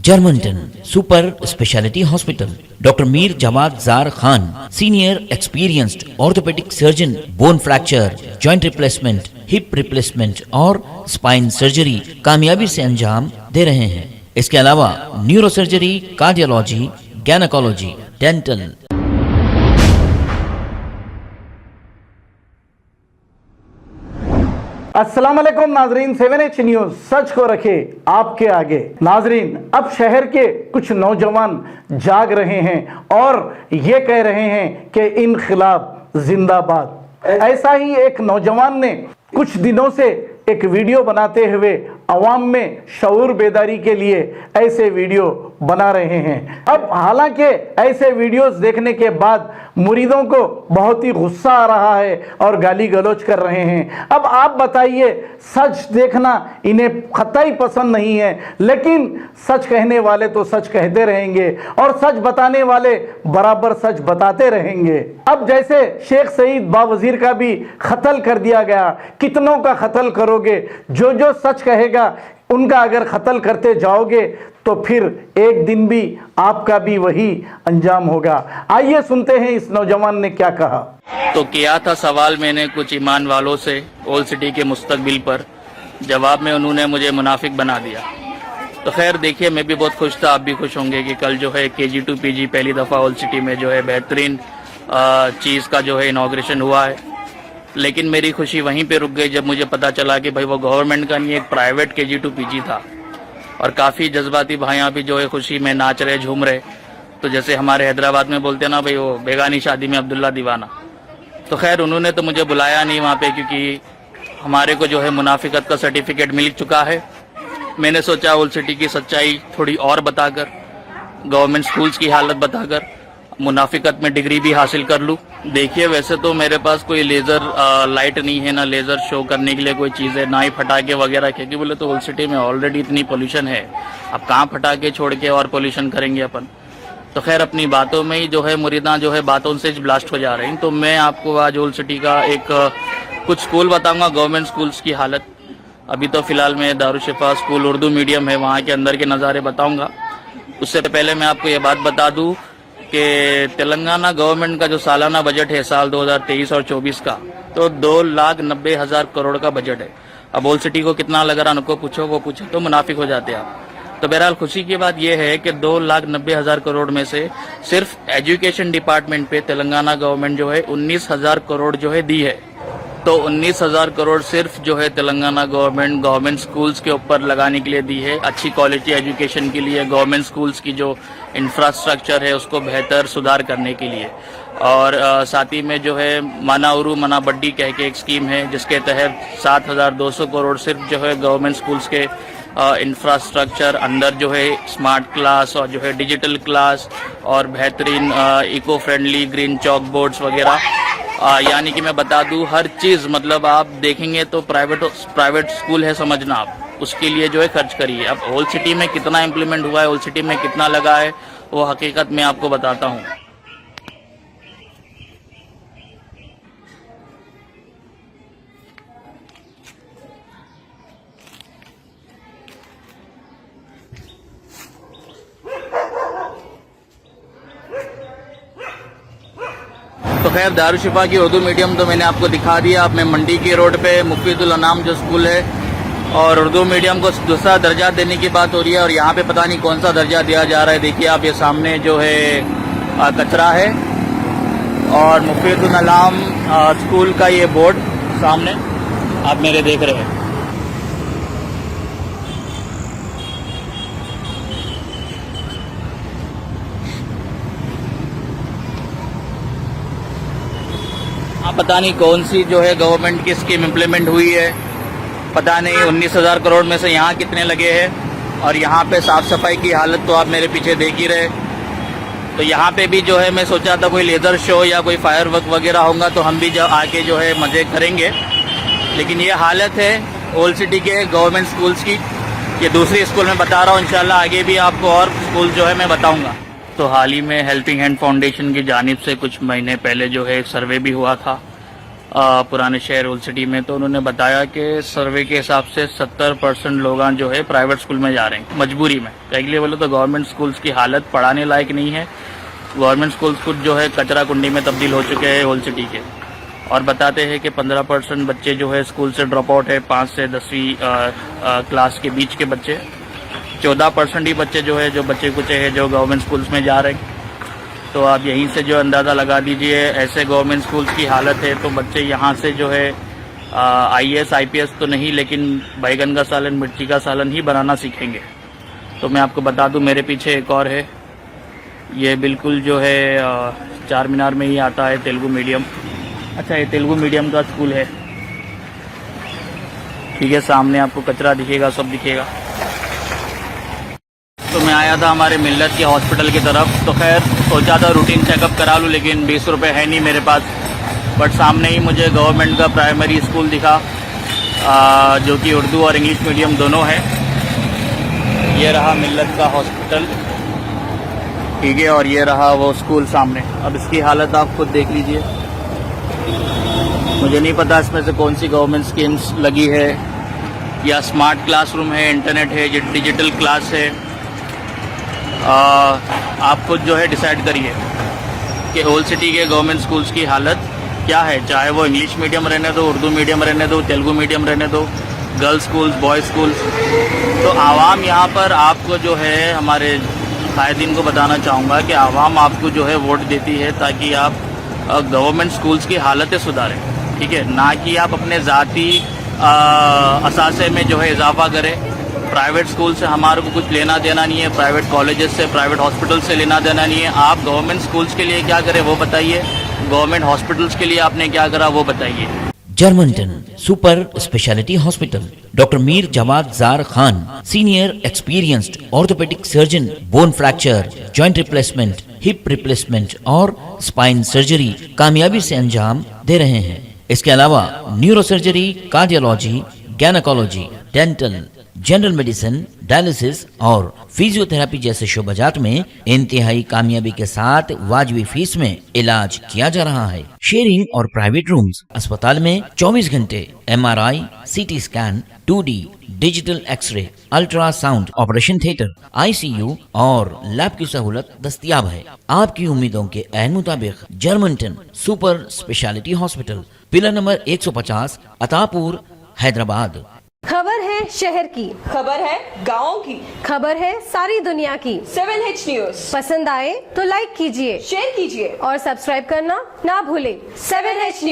Germanton super speciality hospital, doctor Mir Jawad Zar Khan, senior experienced orthopaedic surgeon, bone fracture, joint replacement, hip replacement और spine surgery कामयाबी से अंजाम दे रहे हैं। इसके अलावा neuro surgery, cardiology, gynaecology, dental. अस्सलाम वालेकुम नाजरीन, 7H न्यूज सच को रखे आपके आगे। नाजरीन, अब शहर के कुछ नौजवान जाग रहे हैं और ये कह रहे हैं कि इनकलाब जिंदाबाद। ऐसा ही एक नौजवान ने कुछ दिनों से एक वीडियो बनाते हुए अवाम में शऊर बेदारी के लिए ऐसे वीडियो बना रहे हैं। अब हालांकि ऐसे वीडियोस देखने के बाद मुरीदों को बहुत ही गुस्सा आ रहा है और गाली गलौज कर रहे हैं। अब आप बताइए, सच देखना इन्हें कतई पसंद नहीं है, लेकिन सच कहने वाले तो सच कहते रहेंगे और सच बताने वाले बराबर सच बताते रहेंगे। अब जैसे शेख सईद बावजीर का भी कत्ल कर दिया गया, कितनों का कत्ल करोगे? जो जो सच कहेगा उनका अगर कत्ल करते जाओगे तो फिर एक दिन भी आपका भी वही अंजाम होगा। आइए सुनते हैं इस नौजवान ने क्या कहा। तो किया था सवाल मैंने कुछ ईमान वालों से ओल्ड सिटी के मुस्तकबिल पर, जवाब में उन्होंने मुझे मुनाफिक बना दिया। तो खैर देखिए, मैं भी बहुत खुश था, आप भी खुश होंगे कि कल जो है KG to PG पहली दफ़ा ओल्ड सिटी में जो है बेहतरीन चीज़ का जो है इनॉग्रेशन हुआ है। लेकिन मेरी खुशी वहीं पे रुक गई जब मुझे पता चला कि भाई वो गवर्नमेंट का नहीं, एक प्राइवेट KG to PG था। और काफ़ी जज्बाती भाइयाँ भी जो है खुशी में नाच रहे, झूम रहे। तो जैसे हमारे हैदराबाद में बोलते हैं ना भाई, वो बेगानी शादी में अब्दुल्ला दीवाना। तो खैर उन्होंने तो मुझे बुलाया नहीं वहाँ पे, क्योंकि हमारे को जो है मुनाफिकत का सर्टिफिकेट मिल चुका है। मैंने सोचा ओल्ड सिटी की सच्चाई थोड़ी और बताकर, गवर्नमेंट स्कूल्स की हालत बताकर मुनाफिकत में डिग्री भी हासिल कर लूँ। देखिए, वैसे तो मेरे पास कोई लेज़र लाइट नहीं है, ना लेज़र शो करने के लिए कोई चीज़ है, ना ही फटाके वगैरह, क्योंकि बोले तो ओल्ड सिटी में ऑलरेडी इतनी पोल्यूशन है, अब कहाँ फटाके छोड़ के और पोल्यूशन करेंगे अपन। तो खैर अपनी बातों में ही जो है मुरीदा जो है बातों से ब्लास्ट हो जा रही हैं। तो मैं आपको आज ओल्ड सिटी का एक कुछ स्कूल बताऊँगा, गवर्नमेंट स्कूल्स की हालत। अभी तो फ़िलहाल मैं दारुशिफा स्कूल उर्दू मीडियम है, वहाँ के अंदर के नज़ारे बताऊँगा। उससे पहले मैं आपको ये बात बता दूँ कि तेलंगाना गवर्नमेंट का जो सालाना बजट है साल 2023 और 24 का, तो 2,90,000 करोड़ का बजट है। अब ओल्ड सिटी को कितना लग रहा, उनको पूछो, वो पूछो तो मुनाफिक हो जाते हैं आप। तो बहरहाल खुशी की बात यह है कि 2,90,000 करोड़ में से सिर्फ एजुकेशन डिपार्टमेंट पे तेलंगाना गवर्नमेंट जो है 19,000 करोड़ जो है दी है। तो 19,000 करोड़ सिर्फ जो है तेलंगाना गवर्नमेंट स्कूल्स के ऊपर लगाने के लिए दी है, अच्छी क्वालिटी एजुकेशन के लिए, गवर्नमेंट स्कूल्स की जो इंफ्रास्ट्रक्चर है उसको बेहतर सुधार करने के लिए। और साथ ही में जो है मना उरू मना बड्डी कह के एक स्कीम है, जिसके तहत 7,200 करोड़ सिर्फ जो है गवर्नमेंट स्कूल्स के इंफ्रास्ट्रक्चर अंदर जो है स्मार्ट क्लास और जो है डिजिटल क्लास और बेहतरीन eco friendly green chalk boards वगैरह, यानी कि मैं बता दूं हर चीज़, मतलब आप देखेंगे तो प्राइवेट स्कूल है समझना आप, उसके लिए जो है खर्च करिए। अब ओल्ड सिटी में कितना इम्प्लीमेंट हुआ है, ओल्ड सिटी में कितना लगा है, वो हकीकत में आपको बताता हूँ। तो खैर दारुशिफा की उर्दू मीडियम तो मैंने आपको दिखा दिया। अब मैं मंडी के रोड पे मुफीदुल अनाम जो स्कूल है, और उर्दू मीडियम को दूसरा दर्जा देने की बात हो रही है, और यहाँ पे पता नहीं कौन सा दर्जा दिया जा रहा है। देखिए आप, ये सामने जो है कचरा है और मुफीदुल अनाम स्कूल का ये बोर्ड सामने आप मेरे देख रहे हैं। पता नहीं कौन सी जो है गवर्नमेंट की स्कीम इम्प्लीमेंट हुई है, पता नहीं 19,000 करोड़ में से यहाँ कितने लगे हैं। और यहाँ पे साफ़ सफाई की हालत तो आप मेरे पीछे देख ही रहे। तो यहाँ पे भी जो है मैं सोचा था कोई लेज़र शो या कोई फायरवर्क वगैरह होगा तो हम भी जो आके जो है मज़े करेंगे, लेकिन ये हालत है ओल्ड सिटी के गवर्नमेंट स्कूल्स की। ये दूसरी स्कूल में बता रहा हूँ, इंशाल्लाह आगे भी आपको और स्कूल जो है मैं बताऊँगा। तो हाल ही में हेल्पिंग हैंड फाउंडेशन की जानिब से कुछ महीने पहले जो है एक सर्वे भी हुआ था, पुराने शहर ओल्ड सिटी में, तो उन्होंने बताया कि सर्वे के हिसाब से 70% लोग जो है प्राइवेट स्कूल में जा रहे हैं मजबूरी में। कई लिए बोले तो गवर्नमेंट स्कूल्स की हालत पढ़ाने लायक नहीं है। गवर्नमेंट स्कूल्स कुछ जो है कचरा कुंडी में तब्दील हो चुके हैं ओल्ड सिटी के। और बताते हैं कि 15% बच्चे जो है स्कूल से ड्रॉप आउट है, 5 से 10वीं क्लास के बीच के बच्चे। 14% ही बच्चे जो है, जो बच्चे कुचे हैं जो गवर्नमेंट स्कूल्स में जा रहे हैं। तो आप यहीं से जो अंदाज़ा लगा दीजिए, ऐसे गवर्नमेंट स्कूल्स की हालत है तो बच्चे यहाँ से जो है IAS IPS तो नहीं, लेकिन बैगन का सालन, मिर्ची का सालन ही बनाना सीखेंगे। तो मैं आपको बता दूं, मेरे पीछे एक और है, ये बिल्कुल जो है चार मीनार में ही आता है, तेलुगु मीडियम। अच्छा, ये तेलुगु मीडियम का स्कूल है, ठीक है। सामने आपको कचरा दिखेगा, सब दिखेगा। तो मैं आया था हमारे मिल्लत के हॉस्पिटल की तरफ, तो खैर सोचा था रूटीन चेकअप करा लूँ, लेकिन 20 रुपये है नहीं मेरे पास। बट सामने ही मुझे गवर्नमेंट का प्राइमरी स्कूल दिखा, जो कि उर्दू और इंग्लिश मीडियम दोनों है। ये रहा मिल्लत का हॉस्पिटल, ठीक है, और ये रहा वो स्कूल सामने। अब इसकी हालत आप खुद देख लीजिए। मुझे नहीं पता इसमें से कौन सी गवर्नमेंट स्कीम्स लगी है, या स्मार्ट क्लासरूम है, इंटरनेट है, डिजिटल क्लास है। आप खुद जो है डिसाइड करिए कि ओल्ड सिटी के गवर्नमेंट स्कूल्स की हालत क्या है, चाहे वो इंग्लिश मीडियम रहने दो, उर्दू मीडियम रहने दो, तेलुगु मीडियम रहने दो, गर्ल्स स्कूल्स, बॉयज़ स्कूल्स। तो आवाम यहाँ पर आपको जो है, हमारे कायदीन को बताना चाहूँगा कि आवाम आपको जो है वोट देती है ताकि आप गवर्नमेंट स्कूल्स की हालतें सुधारें, ठीक है, ना कि आप अपने ज़ाती असासे में जो है इजाफा करें। प्राइवेट स्कूल से हमारे को कुछ लेना देना नहीं है, प्राइवेट कॉलेजेस से, प्राइवेट हॉस्पिटल से लेना देना नहीं है। आप गवर्नमेंट स्कूल्स के लिए क्या करें वो बताइए, गवर्नमेंट हॉस्पिटल्स के लिए आपने क्या करा वो बताइए। जर्मनटन super speciality hospital, doctor Mir Jamat Jar Khan, senior experienced orthopaedic surgeon, bone fracture, joint replacement, hip replacement और स्पाइन सर्जरी कामयाबी से अंजाम दे रहे हैं। इसके अलावा neurosurgery, cardiology, gynaecology, dental, general medicine, dialysis और फिजियोथेरेपी जैसे शोबाजात में इंतहाई कामयाबी के साथ वाजबी फीस में इलाज किया जा रहा है। शेयरिंग और प्राइवेट रूम्स, अस्पताल में 24 घंटे MRI, CT scan, 2D digital x ray, ultrasound, operation theatre, ICU और लैब की सहूलत दस्तयाब है। आपकी उम्मीदों के ऐन मुताबिक Germanten super speciality hospital, pillar number 150, Attapur, Hyderabad. खबर है शहर की, खबर है गाँव की, खबर है सारी दुनिया की। 7H न्यूज पसंद आए तो लाइक कीजिए, शेयर कीजिए और सब्सक्राइब करना ना भूलें। 7H news.